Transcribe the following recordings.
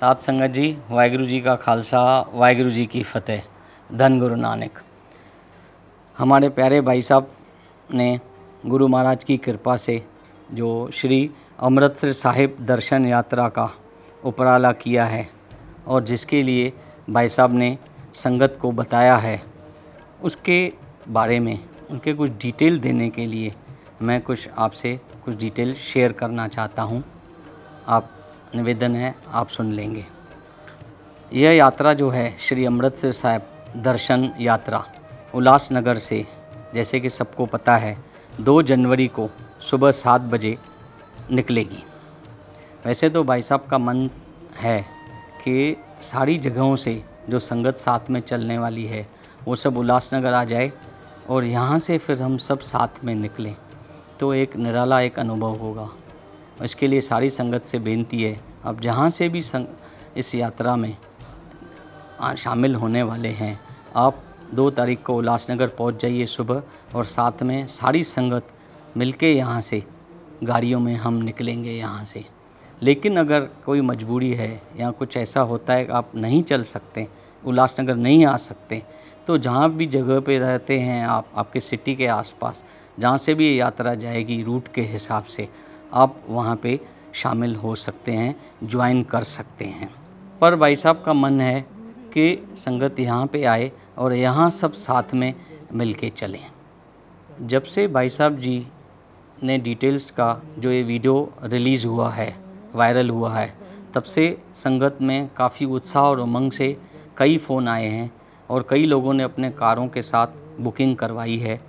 साध संगत जी, वाहिगुरु जी का खालसा, वाहिगुरु जी की फतेह। धन गुरु नानक। हमारे प्यारे भाई साहब ने गुरु महाराज की कृपा से जो श्री अमृतसर साहिब दर्शन यात्रा का उपराला किया है और जिसके लिए भाई साहब ने संगत को बताया है, उसके बारे में उनके कुछ डिटेल देने के लिए मैं कुछ आपसे कुछ डिटेल शेयर करना चाहता हूँ। आप निवेदन है, आप सुन लेंगे। यह यात्रा जो है श्री अमृतसर साहिब दर्शन यात्रा उल्लासनगर से, जैसे कि सबको पता है, 2 जनवरी को सुबह 7 बजे निकलेगी। वैसे तो भाई साहब का मन है कि सारी जगहों से जो संगत साथ में चलने वाली है वो सब उल्लासनगर आ जाए और यहाँ से फिर हम सब साथ में निकलें तो एक निराला एक अनुभव होगा। इसके लिए सारी संगत से बेनती है, अब जहाँ से भी इस यात्रा में शामिल होने वाले हैं, आप 2 तारीख को उल्लासनगर पहुँच जाइए सुबह, और साथ में सारी संगत मिलके यहाँ से गाड़ियों में हम निकलेंगे यहाँ से। लेकिन अगर कोई मजबूरी है या कुछ ऐसा होता है कि आप नहीं चल सकते, उल्लासनगर नहीं आ सकते, तो जहाँ भी जगह पे रहते हैं आप, आपके सिटी के आसपास जहाँ से भी ये यात्रा जाएगी रूट के हिसाब से आप वहाँ पे शामिल हो सकते हैं, ज्वाइन कर सकते हैं। पर भाई साहब का मन है कि संगत यहाँ पे आए और यहाँ सब साथ में मिल के चलें। जब से भाई साहब जी ने डिटेल्स का जो ये वीडियो रिलीज़ हुआ है, वायरल हुआ है, तब से संगत में काफ़ी उत्साह और उमंग से कई फ़ोन आए हैं और कई लोगों ने अपने कारों के साथ बुकिंग करवाई है।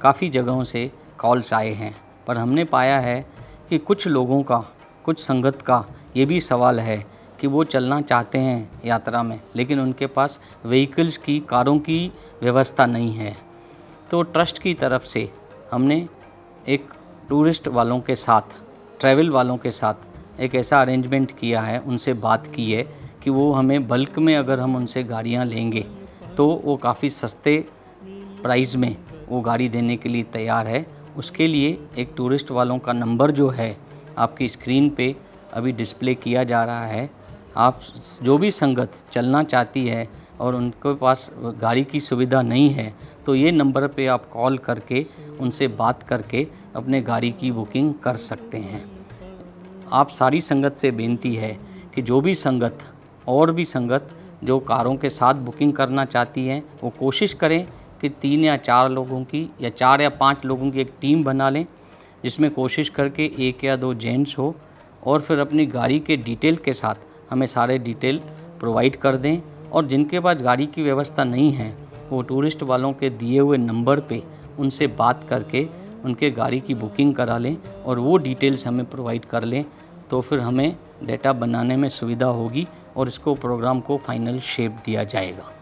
काफ़ी जगहों से कॉल्स आए हैं, पर हमने पाया है कि कुछ लोगों का, कुछ संगत का ये भी सवाल है कि वो चलना चाहते हैं यात्रा में, लेकिन उनके पास व्हीकल्स की, कारों की व्यवस्था नहीं है। तो ट्रस्ट की तरफ से हमने एक टूरिस्ट वालों के साथ, ट्रैवल वालों के साथ एक ऐसा अरेंजमेंट किया है, उनसे बात की है कि वो हमें बल्क में अगर हम उनसे गाड़ियाँ लेंगे तो वो काफ़ी सस्ते प्राइस में वो गाड़ी देने के लिए तैयार है। उसके लिए एक टूरिस्ट वालों का नंबर जो है आपकी स्क्रीन पे अभी डिस्प्ले किया जा रहा है। आप जो भी संगत चलना चाहती है और उनके पास गाड़ी की सुविधा नहीं है तो ये नंबर पे आप कॉल करके उनसे बात करके अपने गाड़ी की बुकिंग कर सकते हैं। आप सारी संगत से बेनती है कि जो भी संगत और भी संगत जो कारों के साथ बुकिंग करना चाहती हैं वो कोशिश करें कि 3 या 4 लोगों की या 4 या 5 लोगों की एक टीम बना लें, जिसमें कोशिश करके 1 या 2 जेंट्स हो, और फिर अपनी गाड़ी के डिटेल के साथ हमें सारे डिटेल प्रोवाइड कर दें। और जिनके पास गाड़ी की व्यवस्था नहीं है वो टूरिस्ट वालों के दिए हुए नंबर पे उनसे बात करके उनके गाड़ी की बुकिंग करा लें और वो डिटेल्स हमें प्रोवाइड कर लें, तो फिर हमें डेटा बनाने में सुविधा होगी और इसको प्रोग्राम को फाइनल शेप दिया जाएगा।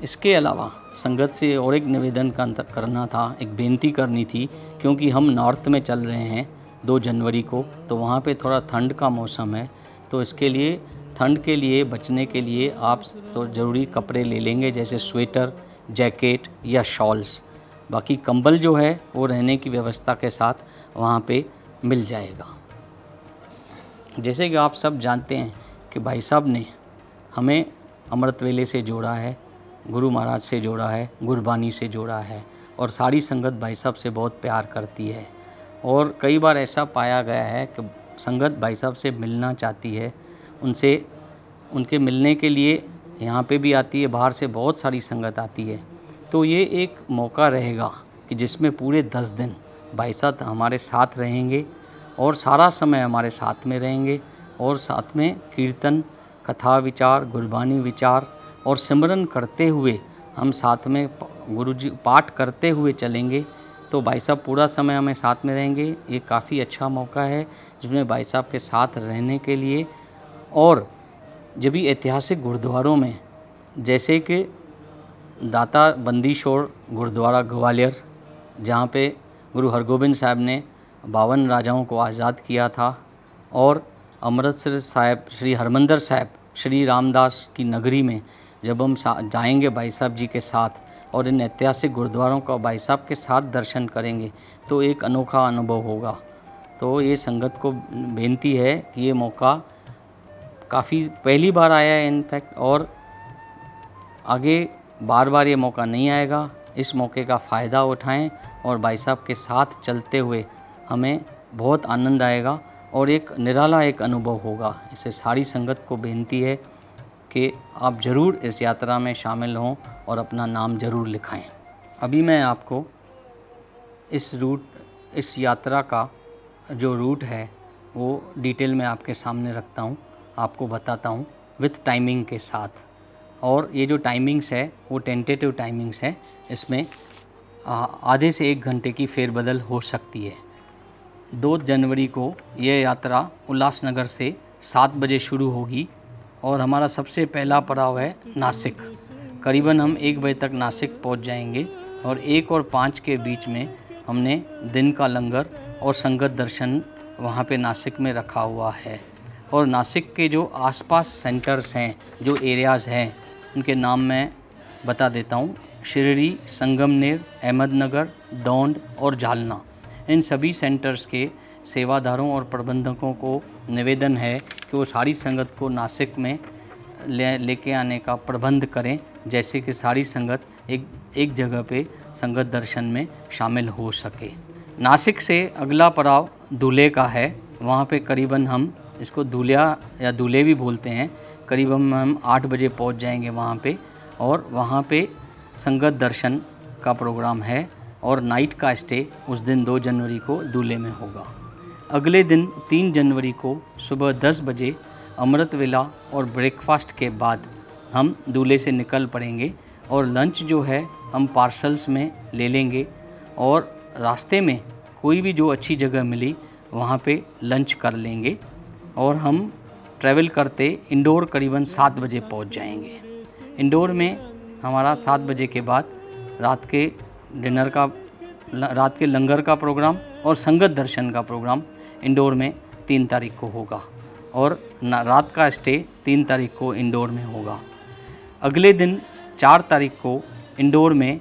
इसके अलावा संगत से और एक निवेदन करना था, एक बेनती करनी थी, क्योंकि हम नॉर्थ में चल रहे हैं 2 जनवरी को, तो वहाँ पे थोड़ा ठंड का मौसम है, तो इसके लिए ठंड के लिए बचने के लिए आप तो ज़रूरी कपड़े ले लेंगे, जैसे स्वेटर, जैकेट या शॉल्स। बाकी कंबल जो है वो रहने की व्यवस्था के साथ वहाँ पे मिल जाएगा। जैसे कि आप सब जानते हैं कि भाई साहब ने हमें अमृत वेले से जोड़ा है, गुरु महाराज से जोड़ा है, गुरबानी से जोड़ा है, और सारी संगत भाई साहब से बहुत प्यार करती है। और कई बार ऐसा पाया गया है कि संगत भाई साहब से मिलना चाहती है, उनसे उनके मिलने के लिए यहाँ पे भी आती है, बाहर से बहुत सारी संगत आती है। तो ये एक मौका रहेगा कि जिसमें पूरे 10 दिन भाई साहब हमारे साथ रहेंगे और सारा समय हमारे साथ में रहेंगे, और साथ में कीर्तन, कथा विचार, गुरबानी विचार और सिमरन करते हुए हम साथ में गुरुजी पाठ करते हुए चलेंगे। तो भाई साहब पूरा समय हमें साथ में रहेंगे। ये काफ़ी अच्छा मौका है जिसमें भाई साहब के साथ रहने के लिए। और जब भी ऐतिहासिक गुरुद्वारों में, जैसे कि दाता बंदी छोड़ गुरुद्वारा ग्वालियर, जहाँ पे गुरु हरगोबिंद साहब ने 52 राजाओं को आज़ाद किया था, और अमृतसर साहिब श्री हरमंदर साहिब श्री रामदास की नगरी में जब हम जाएंगे भाई साहब जी के साथ और इन ऐतिहासिक गुरुद्वारों का भाई साहब के साथ दर्शन करेंगे तो एक अनोखा अनुभव होगा। तो ये संगत को बेनती है कि ये मौका काफ़ी पहली बार आया है इनफैक्ट, और आगे बार बार ये मौका नहीं आएगा। इस मौके का फ़ायदा उठाएं और भाई साहब के साथ चलते हुए हमें बहुत आनंद आएगा और एक निराला एक अनुभव होगा। इससे सारी संगत को बेनती है कि आप ज़रूर इस यात्रा में शामिल हों और अपना नाम ज़रूर लिखाएं। अभी मैं आपको इस यात्रा का जो रूट है वो डिटेल में आपके सामने रखता हूँ, आपको बताता हूँ विथ टाइमिंग के साथ। और ये जो टाइमिंग्स है वो टेंटेटिव टाइमिंग्स है, इसमें आधे से 1 घंटे की फेरबदल हो सकती है। 2 जनवरी को यह यात्रा उल्लासनगर से 7 बजे शुरू होगी और हमारा सबसे पहला पड़ाव है नासिक। करीबन हम 1 बजे तक नासिक पहुंच जाएंगे और 1 और 5 के बीच में हमने दिन का लंगर और संगत दर्शन वहाँ पे नासिक में रखा हुआ है। और नासिक के जो आसपास सेंटर्स हैं, जो एरियाज़ हैं, उनके नाम मैं बता देता हूँ। शिरडी, संगमनेर, अहमदनगर, दौंड और जालना। इन सभी सेंटर्स के सेवादारों और प्रबंधकों को निवेदन है कि वो सारी संगत को नासिक में लेके आने का प्रबंध करें, जैसे कि सारी संगत एक जगह पे संगत दर्शन में शामिल हो सके। नासिक से अगला पड़ाव दूल्हे का है। वहाँ पे करीबन हम इसको दूल्हा या दूल्हे भी बोलते हैं, करीबन हम 8 बजे पहुँच जाएंगे वहाँ पे। और वहाँ पे संगत दर्शन का प्रोग्राम है और नाइट का स्टे उस दिन 2 जनवरी को दूल्हे में होगा। अगले दिन 3 जनवरी को सुबह 10 बजे अमृत वेला और ब्रेकफास्ट के बाद हम दूल्हे से निकल पड़ेंगे और लंच जो है हम पार्सल्स में ले लेंगे और रास्ते में कोई भी जो अच्छी जगह मिली वहाँ पे लंच कर लेंगे और हम ट्रैवल करते इंदौर करीबन 7 बजे पहुँच जाएंगे। इंदौर में हमारा 7 बजे के बाद रात के लंगर का प्रोग्राम और संगत दर्शन का प्रोग्राम इंदौर में 3 तारीख को होगा और रात का स्टे 3 तारीख को इंदौर में होगा। अगले दिन 4 तारीख को इंदौर में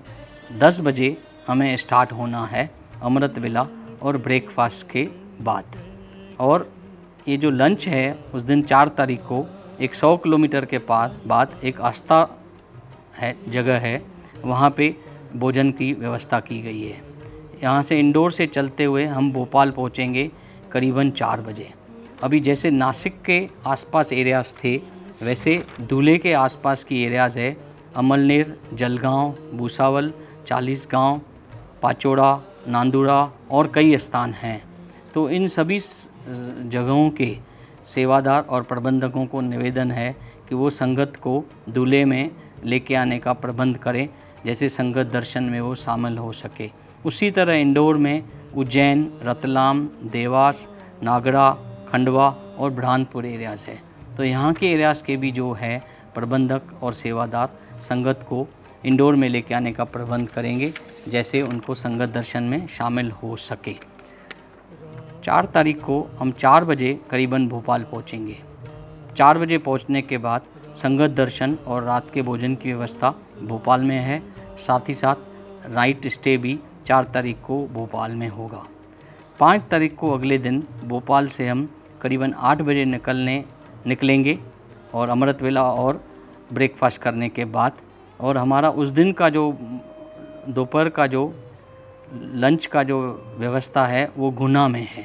10 बजे हमें स्टार्ट होना है अमृत वेला और ब्रेकफास्ट के बाद। और ये जो लंच है उस दिन 4 तारीख को 100 किलोमीटर के बाद एक आस्था जगह है, वहाँ पे भोजन की व्यवस्था की गई है। यहाँ से इंदौर से चलते हुए हम भोपाल पहुँचेंगे करीबन 4 बजे। अभी जैसे नासिक के आसपास एरियाज़ थे, वैसे दूल्हे के आसपास की एरियाज़ है अमलनेर, जलगांव, भूसावल, चालीसगांव, पाचोड़ा, नांदुरा और कई स्थान हैं। तो इन सभी जगहों के सेवादार और प्रबंधकों को निवेदन है कि वो संगत को दूल्हे में लेके आने का प्रबंध करें, जैसे संगत दर्शन में वो शामिल हो सके। उसी तरह इंदौर में उज्जैन, रतलाम, देवास, नागड़ा, खंडवा और बुरहानपुर एरियाज़ है। तो यहाँ के एरियाज़ के भी जो है प्रबंधक और सेवादार संगत को इंदौर में लेके आने का प्रबंध करेंगे, जैसे उनको संगत दर्शन में शामिल हो सके। 4 तारीख को हम 4 बजे करीबन भोपाल पहुँचेंगे। 4 बजे पहुँचने के बाद संगत दर्शन और रात के भोजन की व्यवस्था भोपाल में है। साथ ही साथ नाइट स्टे भी 4 तारीख को भोपाल में होगा। 5 तारीख को अगले दिन भोपाल से हम करीबन 8 बजे निकलेंगे और अमृत वेला और ब्रेकफास्ट करने के बाद। और हमारा उस दिन का जो दोपहर का जो लंच का जो व्यवस्था है वो गुना में है।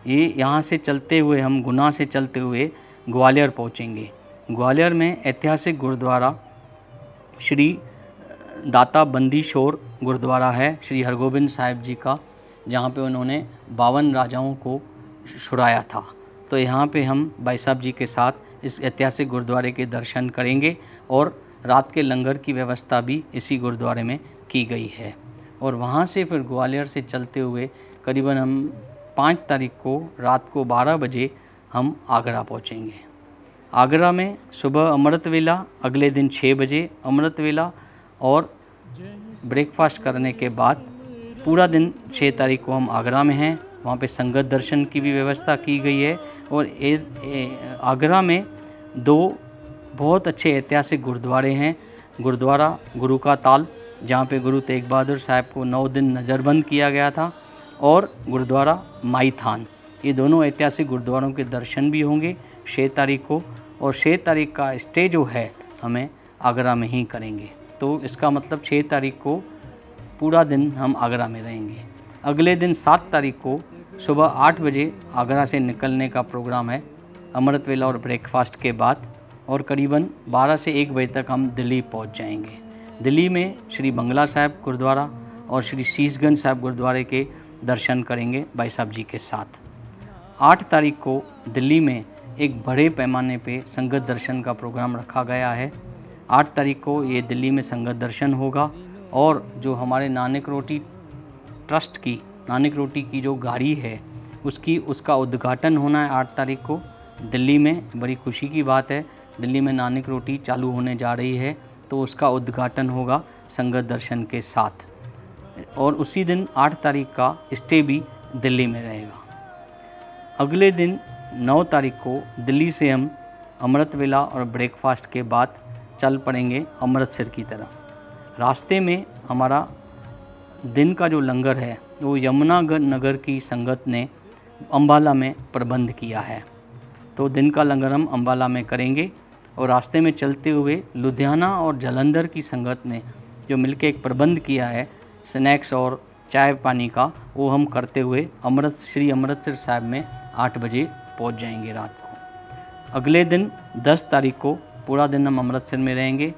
ये यहाँ से चलते हुए हम गुना से चलते हुए ग्वालियर पहुँचेंगे। ग्वालियर में ऐतिहासिक गुरुद्वारा श्री दाता बंदी शोर गुरुद्वारा है श्री हरगोबिंद साहिब जी का, जहाँ पे उन्होंने 52 राजाओं को छुड़ाया था। तो यहाँ पे हम भाई साहब जी के साथ इस ऐतिहासिक गुरुद्वारे के दर्शन करेंगे और रात के लंगर की व्यवस्था भी इसी गुरुद्वारे में की गई है। और वहाँ से फिर ग्वालियर से चलते हुए करीबन हम 5 तारीख को रात को 12 बजे हम आगरा पहुँचेंगे। आगरा में सुबह अमृत वेला, अगले दिन 6 बजे अमृत वेला और ब्रेकफास्ट करने के बाद पूरा दिन 6 तारीख को हम आगरा में हैं। वहाँ पे संगत दर्शन की भी व्यवस्था की गई है। और आगरा में 2 बहुत अच्छे ऐतिहासिक गुरुद्वारे हैं। गुरुद्वारा गुरु का ताल, जहाँ पे गुरु तेग बहादुर साहब को 9 दिन नज़रबंद किया गया था, और गुरुद्वारा माई थान। ये दोनों ऐतिहासिक गुरुद्वारों के दर्शन भी होंगे, 6 तारीख को, और 6 तारीख का स्टे जो है हमें आगरा में ही करेंगे। तो इसका मतलब 6 तारीख को पूरा दिन हम आगरा में रहेंगे। अगले दिन 7 तारीख को सुबह 8 बजे आगरा से निकलने का प्रोग्राम है, अमृत वेला और ब्रेकफास्ट के बाद, और करीबन 12 से 1 बजे तक हम दिल्ली पहुंच जाएंगे। दिल्ली में श्री बंगला साहिब गुरुद्वारा और श्री शीशगंज साहिब गुरुद्वारे के दर्शन करेंगे भाई साहब जी के साथ। 8 तारीख को दिल्ली में एक बड़े पैमाने पे संगत दर्शन का प्रोग्राम रखा गया है। 8 तारीख को ये दिल्ली में संगत दर्शन होगा, और जो हमारे नानक रोटी ट्रस्ट की नानक रोटी की जो गाड़ी है उसका उद्घाटन होना है 8 तारीख को दिल्ली में। बड़ी खुशी की बात है, दिल्ली में नानक रोटी चालू होने जा रही है, तो उसका उद्घाटन होगा संगत दर्शन के साथ। और उसी दिन 8 तारीख का स्टे भी दिल्ली में रहेगा। अगले दिन 9 तारीख को दिल्ली से हम अमृत वेला और ब्रेकफास्ट के बाद चल पड़ेंगे अमृतसर की तरफ। रास्ते में हमारा दिन का जो लंगर है वो यमुनानगर नगर की संगत ने अम्बाला में प्रबंध किया है, तो दिन का लंगर हम अम्बाला में करेंगे। और रास्ते में चलते हुए लुधियाना और जालंधर की संगत ने जो मिलकर एक प्रबंध किया है स्नैक्स और चाय पानी का, वो हम करते हुए श्री अमृतसर साहिब में 8 बजे पहुंच जाएंगे रात को। अगले दिन 10 तारीख को पूरा दिन हम अमृतसर में रहेंगे।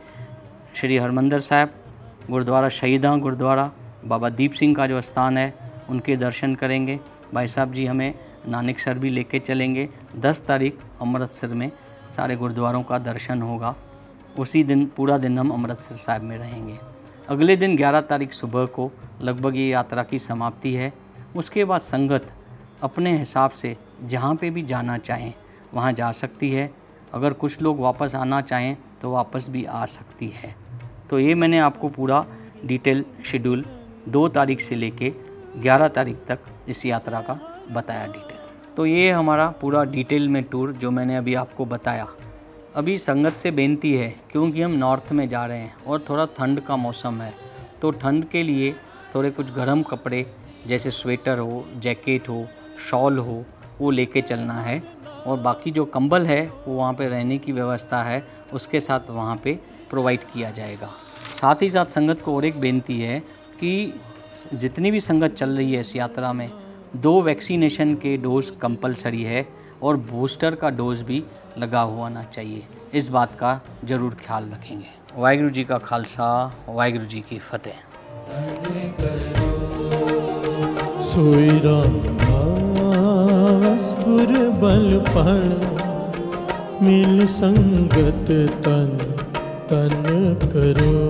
श्री हरमंदिर साहिब गुरुद्वारा, शहीदां गुरुद्वारा, बाबा दीप सिंह का जो स्थान है उनके दर्शन करेंगे। भाई साहब जी हमें नानकसर भी लेके चलेंगे। 10 तारीख अमृतसर में सारे गुरुद्वारों का दर्शन होगा। उसी दिन पूरा दिन हम अमृतसर साहिब में रहेंगे। अगले दिन 11 तारीख सुबह को लगभग ये यात्रा की समाप्ति है। उसके बाद संगत अपने हिसाब से जहाँ पे भी जाना चाहें वहाँ जा सकती है। अगर कुछ लोग वापस आना चाहें तो वापस भी आ सकती है। तो ये मैंने आपको पूरा डिटेल शेड्यूल 2 तारीख से लेके 11 तारीख तक इस यात्रा का बताया डिटेल। तो ये हमारा पूरा डिटेल में टूर जो मैंने अभी आपको बताया। अभी संगत से बेनती है, क्योंकि हम नॉर्थ में जा रहे हैं और थोड़ा ठंड का मौसम है, तो ठंड के लिए थोड़े कुछ गर्म कपड़े जैसे स्वेटर हो, जैकेट हो, शॉल हो, वो लेके चलना है। और बाकी जो कंबल है वो वहाँ पे रहने की व्यवस्था है, उसके साथ वहाँ पे प्रोवाइड किया जाएगा। साथ ही साथ संगत को और एक बेनती है कि जितनी भी संगत चल रही है इस यात्रा में 2 वैक्सीनेशन के डोज कंपलसरी है, और बूस्टर का डोज भी लगा हुआ ना चाहिए। इस बात का ज़रूर ख्याल रखेंगे। वाहिगुरू जी का खालसा, वाहिगुरू जी की फतेह। सोई रामदास गुर बल पर मिल संगत तन तन करो।